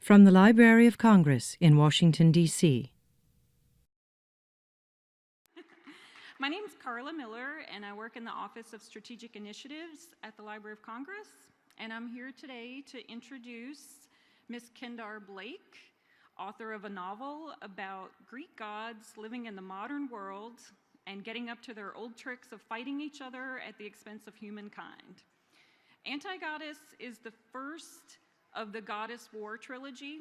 From the Library of Congress in Washington, D.C. My name is Carla Miller, and I work in the Office of Strategic Initiatives at the Library of Congress. And I'm here today to introduce Miss Kendare Blake, author of a novel about Greek gods living in the modern world and getting up to their old tricks of fighting each other at the expense of humankind. Antigoddess is the first of the Goddess War trilogy.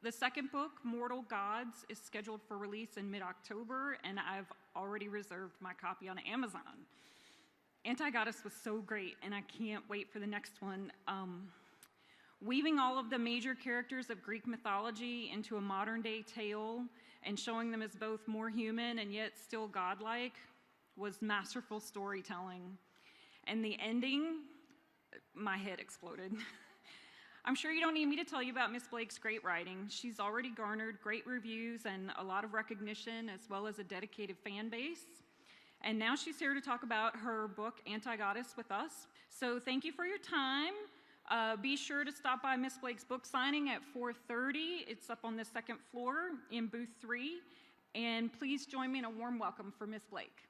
The second book, Mortal Gods, is scheduled for release in mid-October, and I've already reserved my copy on Amazon. Antigoddess was so great, and I can't wait for the next one. Weaving all of the major characters of Greek mythology into a modern-day tale and showing them as both more human and yet still godlike was masterful storytelling. And the ending, my head exploded. I'm sure you don't need me to tell you about Miss Blake's great writing. She's already garnered great reviews and a lot of recognition, as well as a dedicated fan base. And now she's here to talk about her book, Antigoddess, with us. So thank you for your time. Be sure to stop by Miss Blake's book signing at 4:30. It's up on the second floor in booth 3. And please join me in a warm welcome for Miss Blake.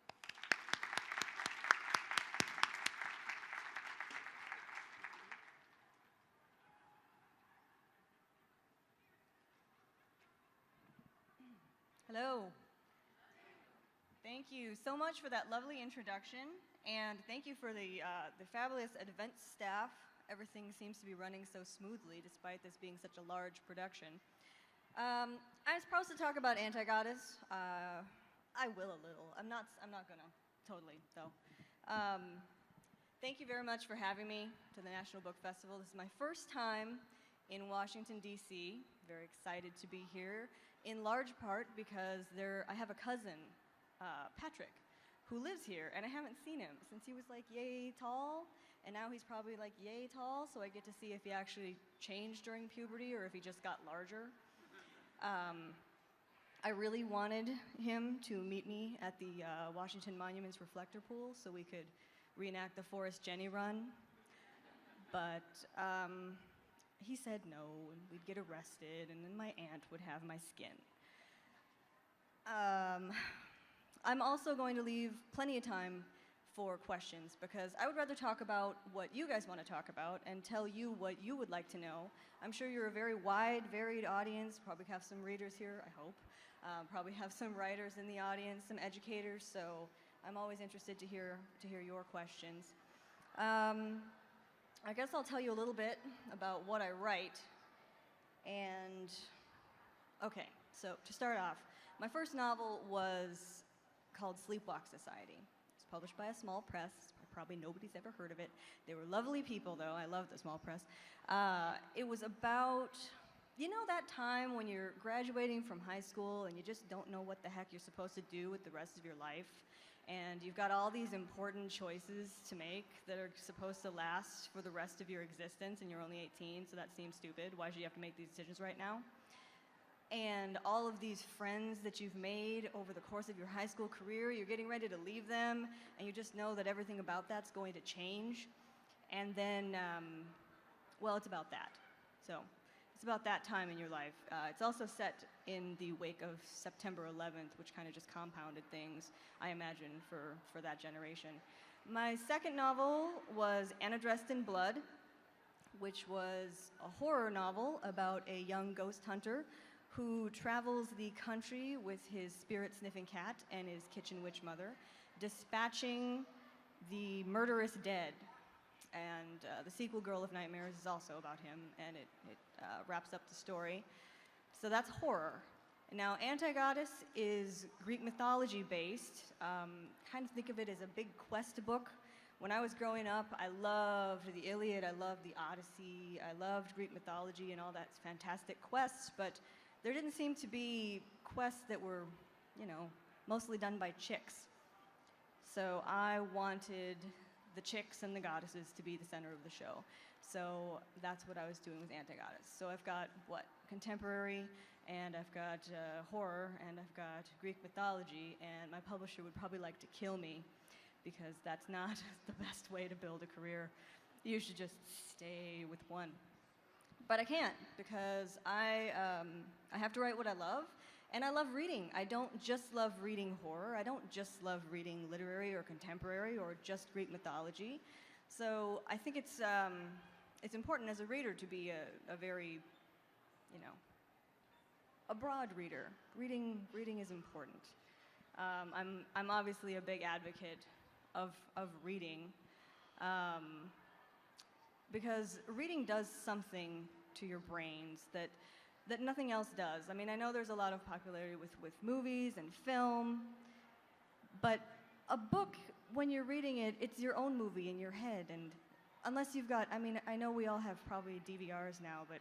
Hello. Thank you so much for that lovely introduction, and thank you for the fabulous event staff. Everything seems to be running so smoothly despite this being such a large production. I'm supposed to talk about Antigoddess. I will a little. I'm not gonna totally though. Thank you very much for having me to the National Book Festival. This is my first time in Washington, D.C. Very excited to be here, in large part because I have a cousin, Patrick, who lives here, and I haven't seen him since he was like yay tall, and now he's probably like yay tall, so I get to see if he actually changed during puberty or if he just got larger. I really wanted him to meet me at the Washington Monuments Reflector Pool so we could reenact the Forrest Jenny run, but he said no, and we'd get arrested, and then my aunt would have my skin. I'm also going to leave plenty of time for questions because I would rather talk about what you guys want to talk about and tell you what you would like to know. I'm sure you're a very wide, varied audience, probably have some readers here, I hope. Probably have some writers in the audience, some educators, so I'm always interested to hear your questions. I guess I'll tell you a little bit about what I write. And, okay, so to start off, my first novel was called Sleepwalk Society. It's published by a small press. Probably nobody's ever heard of it. They were lovely people, though. I love the small press. It was about, you know that time when you're graduating from high school and you just don't know what the heck you're supposed to do with the rest of your life? And you've got all these important choices to make that are supposed to last for the rest of your existence, and you're only 18, so that seems stupid. Why should you have to make these decisions right now? And all of these friends that you've made over the course of your high school career, you're getting ready to leave them, and you just know that everything about that's going to change. And then, well, it's about that. So it's about that time in your life. It's also set in the wake of September 11th, which kind of just compounded things, I imagine, for that generation. My second novel was Anna Dressed in Blood, which was a horror novel about a young ghost hunter who travels the country with his spirit-sniffing cat and his kitchen witch mother, dispatching the murderous dead. And the sequel, Girl of Nightmares, is also about him, and it wraps up the story. So that's horror. Now, Antigoddess is Greek mythology based. Kind of think of it as a big quest book. When I was growing up, I loved the Iliad, I loved the Odyssey, I loved Greek mythology and all that fantastic quests, but there didn't seem to be quests that were, you know, mostly done by chicks. So I wanted the chicks and the goddesses to be the center of the show. So that's what I was doing with Antigoddess. So I've got, contemporary, and I've got horror, and I've got Greek mythology, and my publisher would probably like to kill me because that's not the best way to build a career. You should just stay with one. But I can't because I have to write what I love, and I love reading. I don't just love reading horror. I don't just love reading literary or contemporary or just Greek mythology. So I think it's important as a reader to be a very, a broad reader. Reading is important. I'm obviously a big advocate of reading because reading does something to your brains that nothing else does. I mean, I know there's a lot of popularity with movies and film, but a book, when you're reading it, it's your own movie in your head. And unless you've got, I mean, I know we all have probably DVRs now, but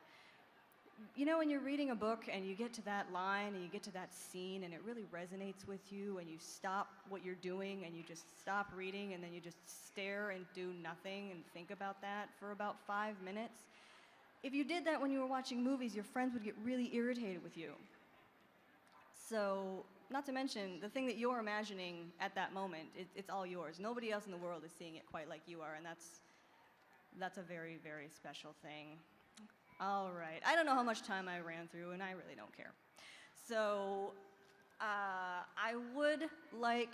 when you're reading a book and you get to that line and you get to that scene and it really resonates with you and you stop what you're doing and you just stop reading and then you just stare and do nothing and think about that for about 5 minutes. If you did that when you were watching movies, your friends would get really irritated with you. So, not to mention, the thing that you're imagining at that moment, it's all yours. Nobody else in the world is seeing it quite like you are, and that's a very, very special thing. All right. I don't know how much time I ran through, and I really don't care. So, I would like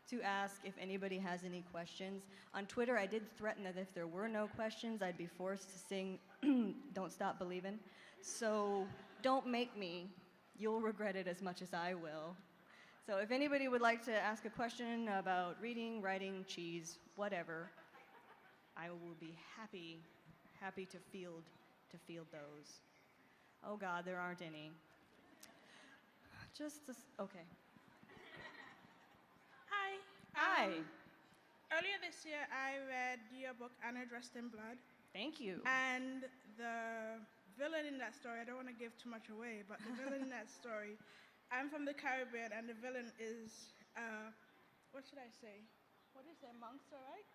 to ask if anybody has any questions. On Twitter, I did threaten that if there were no questions, I'd be forced to sing Don't Stop Believin'. So, don't make me. You'll regret it as much as I will. So, if anybody would like to ask a question about reading, writing, cheese, whatever, I will be happy to field those. Oh God, there aren't any. Okay. Hi. Hi. Earlier this year, I read your book, Anna Dressed in Blood. Thank you. And the villain in that story, I don't want to give too much away, but the villain in that story, I'm from the Caribbean, and the villain is, what should I say? What is it, a monster, right?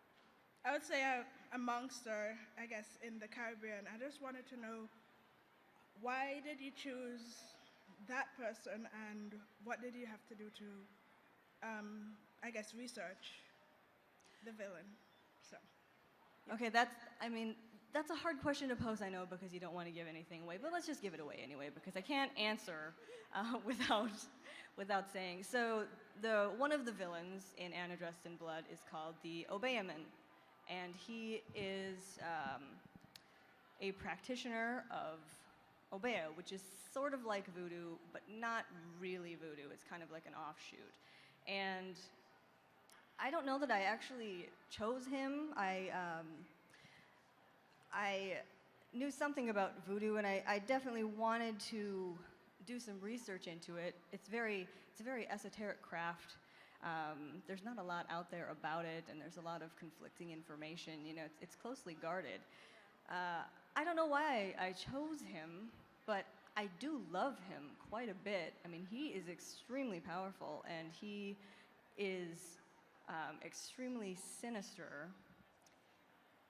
I would say a monster, I guess, in the Caribbean. I just wanted to know, why did you choose that person, and what did you have to do to, I guess, research the villain? So. Yeah. Okay, that's a hard question to pose, I know, because you don't want to give anything away, but let's just give it away anyway, because I can't answer without saying. So one of the villains in Anna Dressed in Blood is called the Obeahman, and he is a practitioner of Obeah, which is sort of like voodoo, but not really voodoo. It's kind of like an offshoot. And I don't know that I actually chose him. I knew something about voodoo, and I definitely wanted to do some research into it. It's a very esoteric craft. There's not a lot out there about it, and there's a lot of conflicting information. It's closely guarded. I don't know why I chose him, but I do love him quite a bit. I mean, he is extremely powerful, and he is extremely sinister.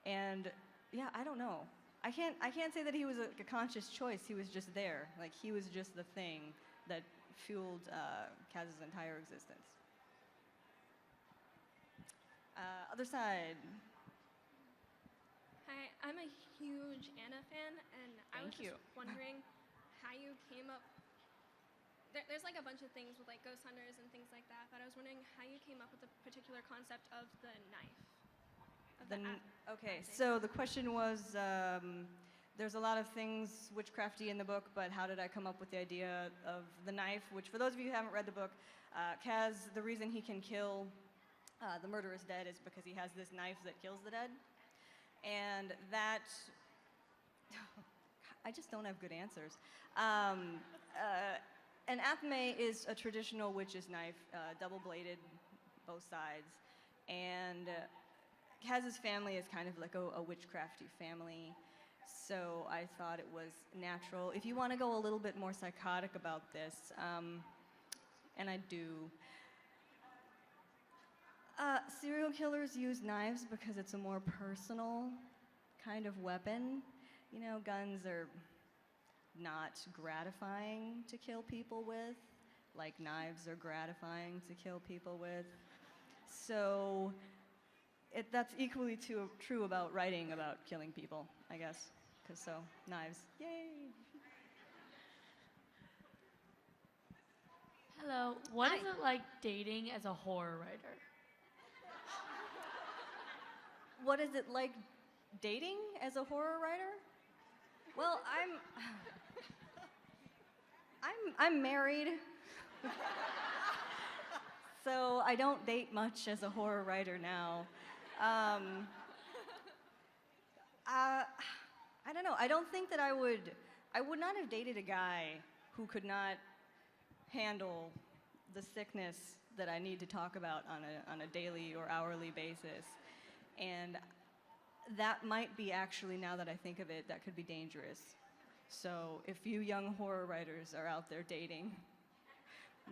And yeah, I don't know. I can't say that he was a conscious choice. He was just there. Like, he was just the thing that fueled Kaz's entire existence. Other side. Hi, I'm a huge Anna fan, and I was just wondering how you came up. There's like a bunch of things with like ghost hunters and things like that, but I was wondering how you came up with the particular concept of the knife. Okay, so the question was, there's a lot of things witchcrafty in the book, but how did I come up with the idea of the knife? Which, for those of you who haven't read the book, Kaz, the reason he can kill the murderous dead is because he has this knife that kills the dead. And that, I just don't have good answers. An athame is a traditional witch's knife, double-bladed, both sides. And Kaz's family is kind of like a witchcrafty family. So I thought it was natural. If you want to go a little bit more psychotic about this, and I do, serial killers use knives because it's a more personal kind of weapon. Guns are not gratifying to kill people with, like knives are gratifying to kill people with. So that's equally true about writing about killing people, I guess. because so, knives, yay. Hello. What is Hi. it like dating as a horror writer? What is it like dating as a horror writer? Well, I'm married, so I don't date much as a horror writer now. I don't know. I don't think that I would not have dated a guy who could not handle the sickness that I need to talk about on a daily or hourly basis. And that might be actually, now that I think of it, that could be dangerous. So if you young horror writers are out there dating,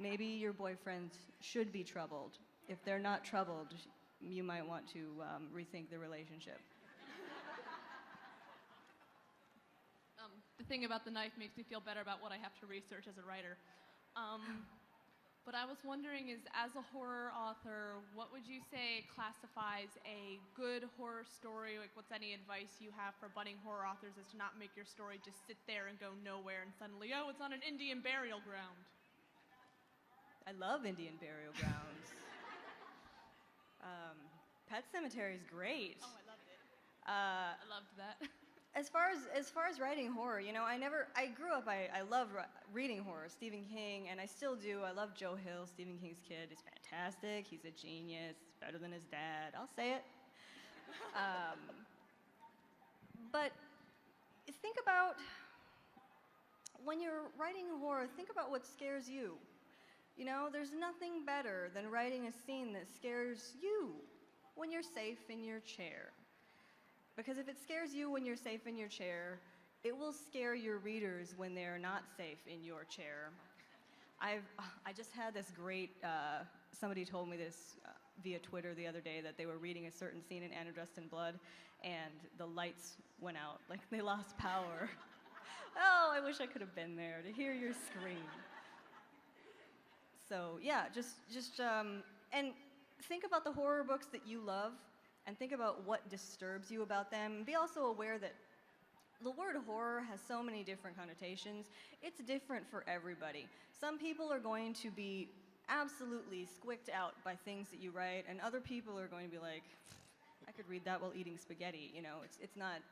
maybe your boyfriends should be troubled. If they're not troubled, you might want to rethink the relationship. The thing about the knife makes me feel better about what I have to research as a writer. But I was wondering is, as a horror author, what would you say classifies a good horror story? Like, what's any advice you have for budding horror authors as to not make your story just sit there and go nowhere and suddenly, oh, it's on an Indian burial ground? I love Indian burial grounds. Pet Cemetery is great. Oh, I loved it. I loved that. As far as writing horror, you know, I grew up, I love reading horror, Stephen King, and I still do. I love Joe Hill, Stephen King's kid. He's fantastic. He's a genius. He's better than his dad. I'll say it. But think about, when you're writing horror, think about what scares you. You know, there's nothing better than writing a scene that scares you when you're safe in your chair. Because if it scares you when you're safe in your chair, it will scare your readers when they're not safe in your chair. I just had this great, somebody told me this via Twitter the other day, that they were reading a certain scene in Antigoddess in Blood, and the lights went out, like they lost power. Oh, I wish I could have been there to hear your scream. So yeah, and think about the horror books that you love, and think about what disturbs you about them. Be also aware that the word horror has so many different connotations. It's different for everybody. Some people are going to be absolutely squicked out by things that you write, and other people are going to be like, I could read that while eating spaghetti, you know, it's not.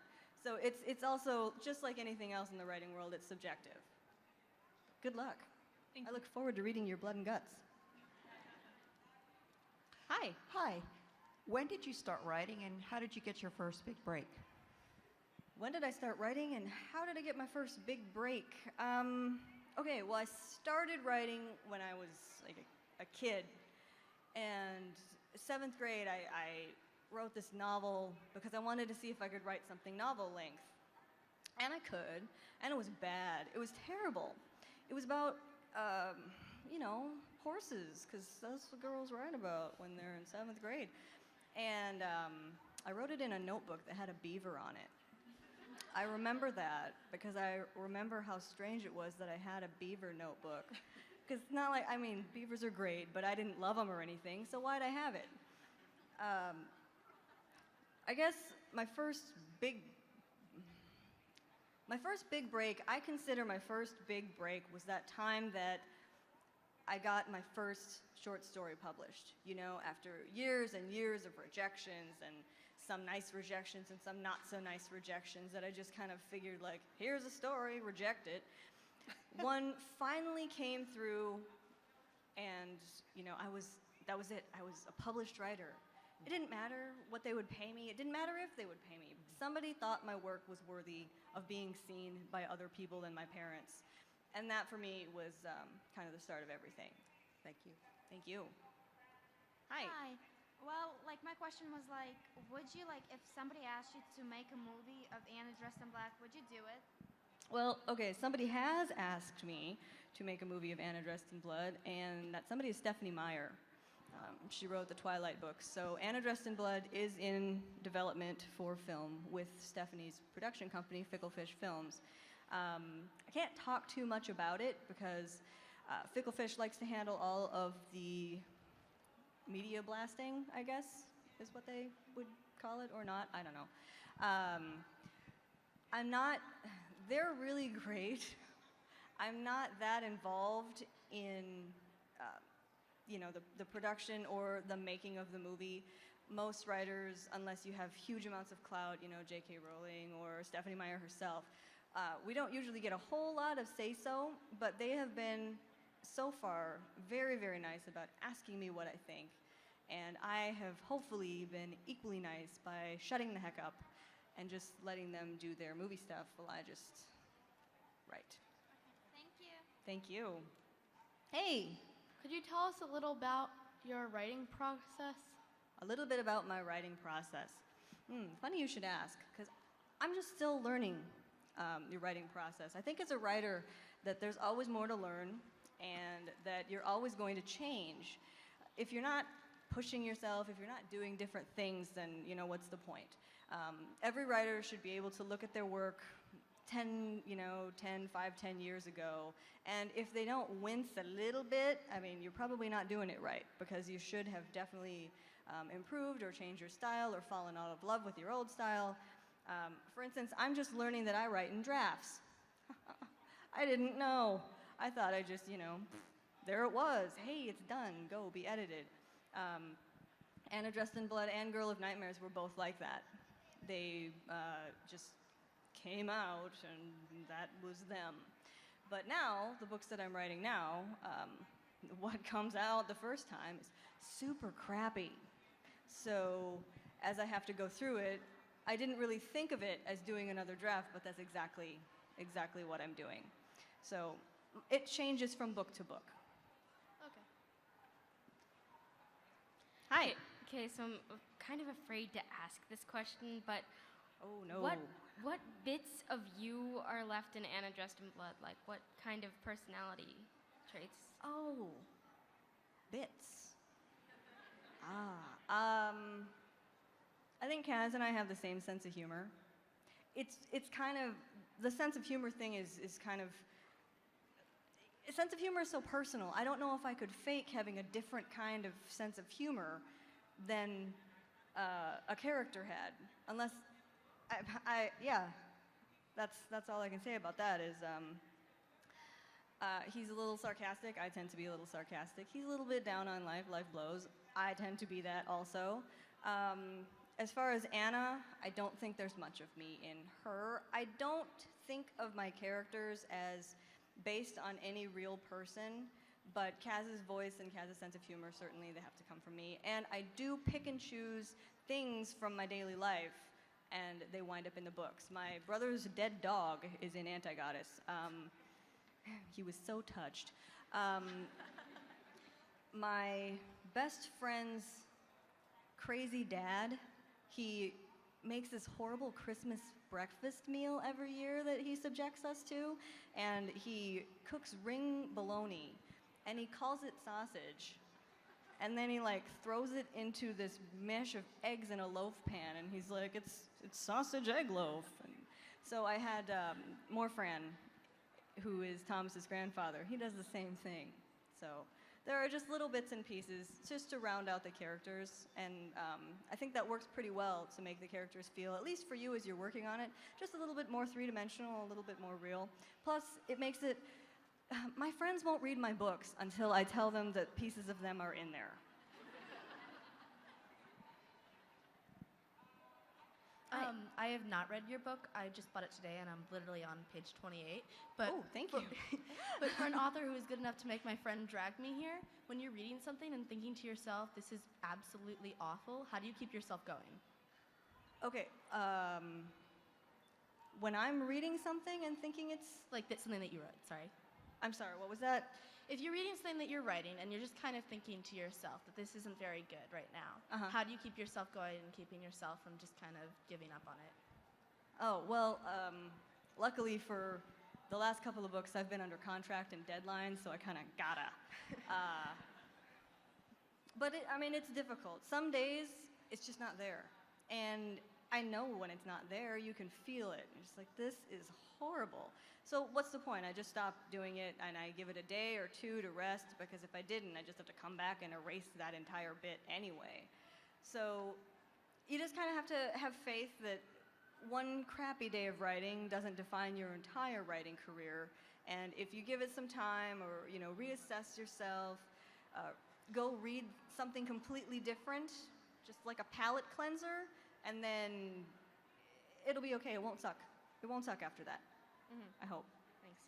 So it's also, just like anything else in the writing world, it's subjective. Good luck. Thank I you. look forward to reading your blood and guts. Hi. Hi. When did you start writing, and how did you get your first big break? When did I start writing, and how did I get my first big break? Okay, well, I started writing when I was like a kid, and 7th grade, I wrote this novel because I wanted to see if I could write something novel length. And I could, and it was bad. It was terrible. It was about, you know, horses, because that's what girls write about when they're in 7th grade. And I wrote it in a notebook that had a beaver on it. I remember that because I remember how strange it was that I had a beaver notebook. Because it's not like, I mean, beavers are great, but I didn't love them or anything, so why'd I have it? I guess my first big break, I consider my first big break was that time that I got my first short story published, you know, after years and years of rejections, and some nice rejections and some not so nice rejections, that I just kind of figured, like, here's a story, reject it. One finally came through, and, you know, that was it. I was a published writer. It didn't matter what they would pay me. It didn't matter if they would pay me. Somebody thought my work was worthy of being seen by other people than my parents. And that, for me, was kind of the start of everything. Thank you. Thank you. Hi. Hi. Well, like, my question was, like, would you, like, if somebody asked you to make a movie of Anna dressed in black, would you do it? Well, okay, somebody has asked me to make a movie of Anna Dressed in Blood, and that somebody is Stephanie Meyer. She wrote the Twilight books. So Anna Dressed in Blood is in development for film with Stephanie's production company, Ficklefish Films. I can't talk too much about it because Ficklefish likes to handle all of the media blasting, I guess, is what they would call it, or not, I don't know. I'm not, they're really great. I'm not that involved in, you know, the production or the making of the movie. Most writers, unless you have huge amounts of clout, you know, J.K. Rowling or Stephanie Meyer herself, we don't usually get a whole lot of say-so, but they have been, so far, very, very nice about asking me what I think. And I have hopefully been equally nice by shutting the heck up and just letting them do their movie stuff while I just write. Thank you. Thank you. Hey, Could you tell us a little about your writing process? a little bit about my writing process. Funny you should ask, because I'm just still learning your writing process. I think as a writer that there's always more to learn and that you're always going to change. If you're not pushing yourself, if you're not doing different things, then you know, what's the point? Every writer should be able to look at their work 10 years ago, and if they don't wince a little bit, I mean, you're probably not doing it right, because you should have definitely improved or changed your style or fallen out of love with your old style. For instance, I'm just learning that I write in drafts. I didn't know. I thought I just, you know, there it was. Hey, it's done. Go, be edited. Anna Dressed in Blood and Girl of Nightmares were both like that. They just came out, and that was them. But now, the books that I'm writing now, what comes out the first time is super crappy. So as I have to go through it, I didn't really think of it as doing another draft, but that's exactly what I'm doing. So it changes from book to book. Okay. Hi. Okay, so I'm kind of afraid to ask this question, but Oh no. what bits of you are left in Anna Dressed in Blood? Like, what kind of personality traits? Oh, bits. I think Kaz and I have the same sense of humor. It's kind of, the sense of humor thing is kind of, a sense of humor is so personal. I don't know if I could fake having a different kind of sense of humor than a character had, unless, yeah, that's all I can say about that is, he's a little sarcastic. I tend to be a little sarcastic. He's a little bit down on life. Life blows. I tend to be that also. As far as Anna, I don't think there's much of me in her. I don't think of my characters as based on any real person, but Kaz's voice and Kaz's sense of humor, certainly they have to come from me. And I do pick and choose things from my daily life, and they wind up in the books. My brother's dead dog is in Antigoddess. He was so touched. My best friend's crazy dad, he makes this horrible Christmas breakfast meal every year that he subjects us to, and he cooks ring bologna, and he calls it sausage, and then he like throws it into this mesh of eggs in a loaf pan, and he's like, it's sausage egg loaf. And so I had Morfran, who is Thomas's grandfather. He does the same thing. So there are just little bits and pieces just to round out the characters, and I think that works pretty well to make the characters feel, at least for you as you're working on it, just a little bit more three-dimensional, a little bit more real. Plus, it makes it, my friends won't read my books until I tell them that pieces of them are in there. I have not read your book. I just bought it today, and I'm literally on page 28. But Oh, thank you. But for an author who is good enough to make my friend drag me here, when you're reading something and thinking to yourself, this is absolutely awful, how do you keep yourself going? Okay, when I'm reading something and thinking it's, Like that's something that you wrote, sorry. I'm sorry, what was that? If you're reading something that you're writing and you're just kind of thinking to yourself that this isn't very good right now, how do you keep yourself going and keeping yourself from just kind of giving up on it? Oh, well, luckily for the last couple of books, I've been under contract and deadlines, so I kind of gotta. But I mean, it's difficult. Some days, it's just not there. And I know when it's not there, you can feel it. You're just like, this is horrible. So what's the point? I just stop doing it and I give it a day or two to rest, because if I didn't, I just have to come back and erase that entire bit anyway. So you just kind of have to have faith that one crappy day of writing doesn't define your entire writing career. And if you give it some time, or reassess yourself, go read something completely different, just like a palate cleanser, and then it'll be okay. It won't suck. It won't suck after that. I hope. Thanks.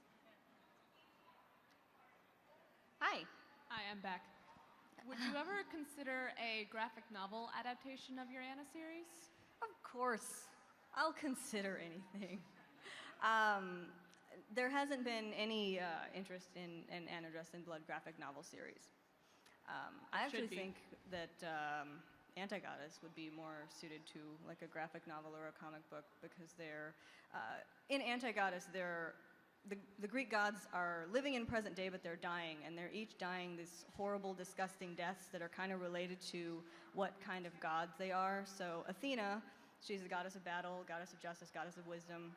Hi. Hi, I'm back. Would you ever consider a graphic novel adaptation of your Anna series? Of course. I'll consider anything. There hasn't been any interest in an Anna Dressed in Blood graphic novel series. I actually think that Antigoddess would be more suited to like a graphic novel or a comic book, because they're in Antigoddess, the Greek gods are living in present day, but they're dying, and they're each dying these horrible, disgusting deaths that are kind of related to what kind of gods they are. So Athena, she's the goddess of battle, goddess of justice, goddess of wisdom.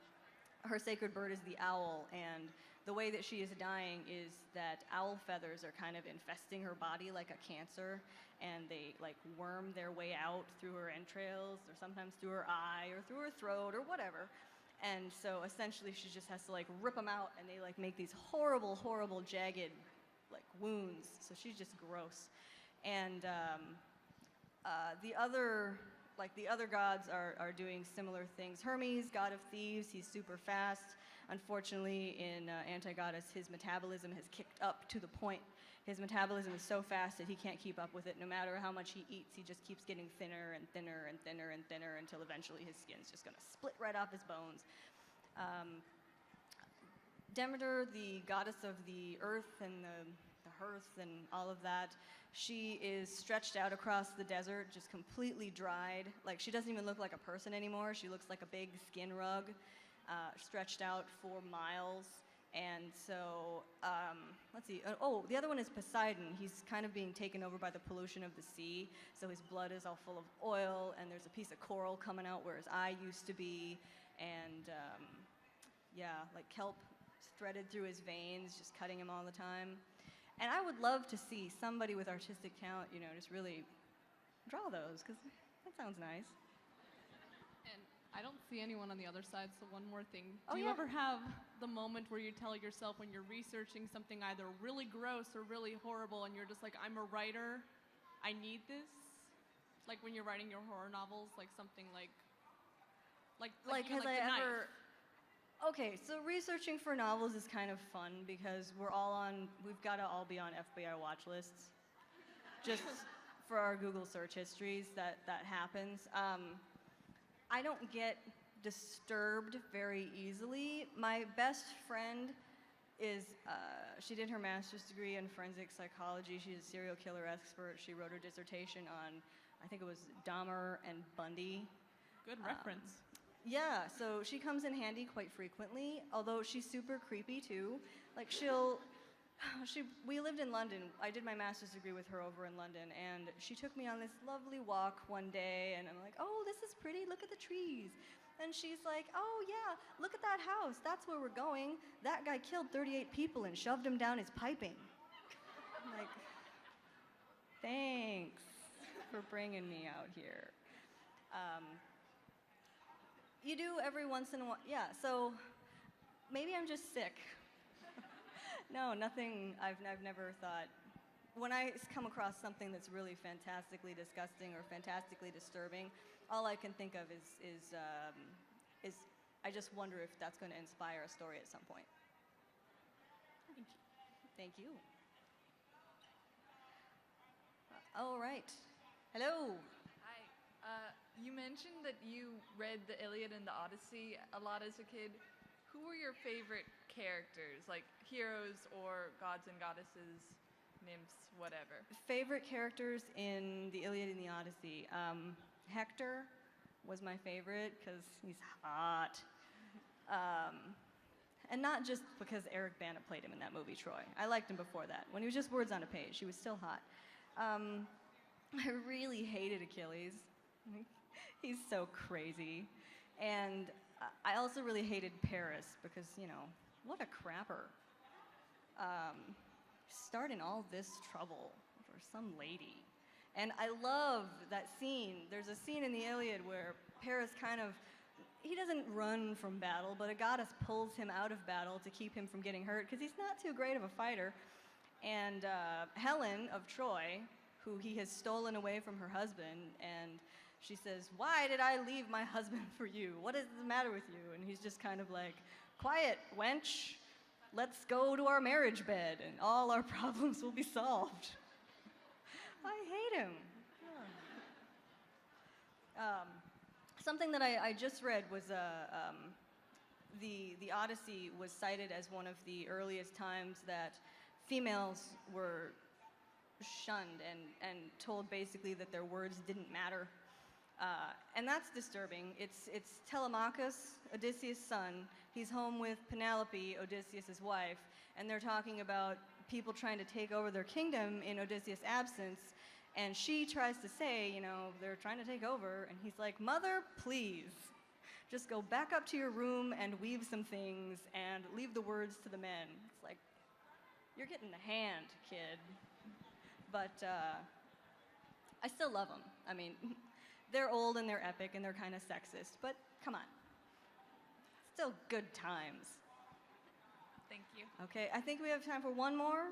Her sacred bird is the owl, and the way that she is dying is that owl feathers are kind of infesting her body like a cancer, and they like worm their way out through her entrails, or sometimes through her eye, or through her throat, or whatever. And so essentially she just has to like rip them out, and they like make these horrible, horrible, jagged like wounds. So she's just gross. And the other gods are doing similar things. Hermes, god of thieves, he's super fast. Unfortunately, in Antigoddess, his metabolism has kicked up to the point. His metabolism is so fast that he can't keep up with it. No matter how much he eats, he just keeps getting thinner and thinner and thinner and thinner until eventually his skin's just gonna split right off his bones. Demeter, the goddess of the earth and the hearth and all of that, she is stretched out across the desert, just completely dried. Like, she doesn't even look like a person anymore. She looks like a big skin rug, stretched out for miles. And so, let's see. Oh, the other one is Poseidon. He's kind of being taken over by the pollution of the sea. So his blood is all full of oil, and there's a piece of coral coming out where his eye used to be. And yeah, like kelp threaded through his veins, just cutting him all the time. And I would love to see somebody with artistic talent, just really draw those, because that sounds nice. And I don't see anyone on the other side, so one more thing. Oh, Do you yeah. ever have the moment where you tell yourself when you're researching something either really gross or really horrible, and you're just like, I'm a writer, I need this? Like when you're writing your horror novels, like something like Has the I knife. ever... Okay, so researching for novels is kind of fun because we've got to all be on FBI watch lists. Just for our Google search histories, that happens. I don't get disturbed very easily. My best friend is, she did her master's degree in forensic psychology. She's a serial killer expert. She wrote her dissertation on, I think it was Dahmer and Bundy. Good reference. Yeah, so she comes in handy quite frequently, although she's super creepy too. Like we lived in London. I did my master's degree with her over in London, and she took me on this lovely walk one day, and I'm like, oh, this is pretty, look at the trees. And she's like, oh yeah, look at that house, that's where we're going. That guy killed 38 people and shoved them down his piping. I'm like, thanks for bringing me out here. You do every once in a while, yeah, so maybe I'm just sick. No, nothing, I've never thought. When I come across something that's really fantastically disgusting or fantastically disturbing, all I can think of is I just wonder if that's going to inspire a story at some point. Thank you. All right. Hello. Hi. You mentioned that you read the Iliad and the Odyssey a lot as a kid. Who were your favorite characters, like heroes or gods and goddesses, nymphs, whatever? Favorite characters in the Iliad and the Odyssey. Hector was my favorite because he's hot. And not just because Eric Bana played him in that movie, Troy. I liked him before that. When he was just words on a page, he was still hot. I really hated Achilles. He's so crazy. And I also really hated Paris because, what a crapper. Starting all this trouble for some lady. And I love that scene. There's a scene in the Iliad where Paris he doesn't run from battle, but a goddess pulls him out of battle to keep him from getting hurt because he's not too great of a fighter. And Helen of Troy, who he has stolen away from her husband, and she says, "Why did I leave my husband for you? What is the matter with you?" And he's just kind of like, "Quiet, wench. Let's go to our marriage bed and all our problems will be solved." I hate him. Something that I just read was the Odyssey was cited as one of the earliest times that females were shunned and told basically that their words didn't matter. And that's disturbing. It's Telemachus, Odysseus' son. He's home with Penelope, Odysseus' wife, and they're talking about people trying to take over their kingdom in Odysseus' absence. And she tries to say, you know, they're trying to take over, and he's like, "Mother, please, just go back up to your room and weave some things and leave the words to the men." It's like, you're getting the hand, kid. But I still love them. I mean, they're old and they're epic and they're kind of sexist, but come on. Still good times. Thank you. Okay, I think we have time for one more.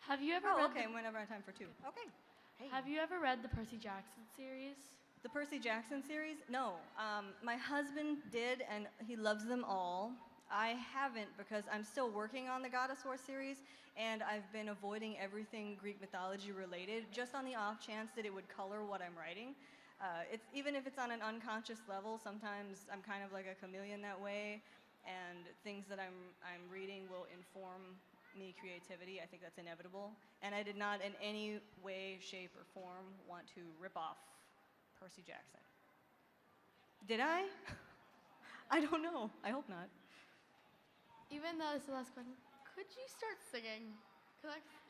Have you ever Oh, read okay, whenever I have time for two. Okay. Hey. Have you ever read the Percy Jackson series? The Percy Jackson series? No. My husband did, and he loves them all. I haven't because I'm still working on the Goddess War series, and I've been avoiding everything Greek mythology related, just on the off chance that it would color what I'm writing. Even if it's on an unconscious level, sometimes I'm kind of like a chameleon that way, and things that I'm reading will inform me creativity. I think that's inevitable. And I did not in any way, shape, or form want to rip off Percy Jackson. Did I? I don't know. I hope not. Even though it's the last question, could you start singing?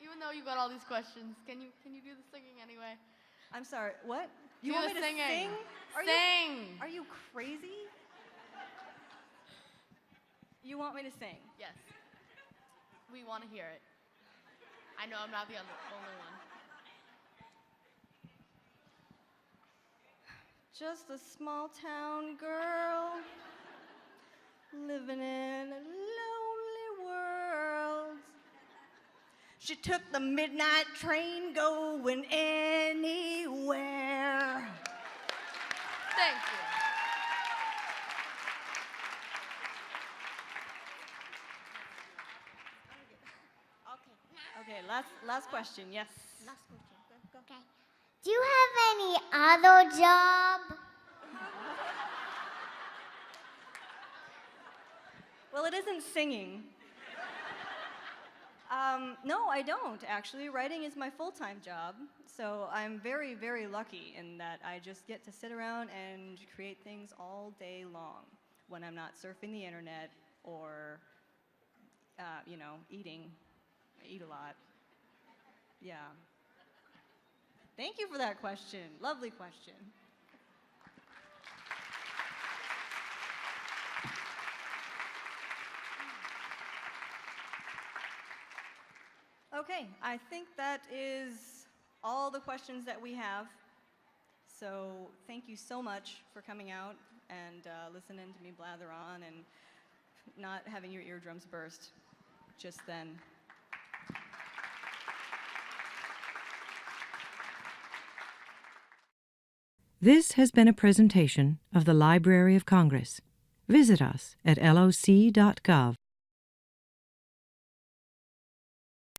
Even though you got all these questions, can you do the singing anyway? I'm sorry, what? You want do me the to singing. sing? Sing! Are you crazy? You want me to sing? Yes. We want to hear it. I know I'm not the only one. Just a small town girl living in a lonely world. She took the midnight train going anywhere. Thank you. Okay, last question, yes. Last question. Go. Okay. Do you have any other job? Well, it isn't singing. No, I don't, actually. Writing is my full-time job, so I'm very, very lucky in that I just get to sit around and create things all day long when I'm not surfing the internet or, eating. I eat a lot. Yeah. Thank you for that question. Lovely question. Okay, I think that is all the questions that we have. So thank you so much for coming out and listening to me blather on and not having your eardrums burst just then. This has been a presentation of the Library of Congress. Visit us at loc.gov.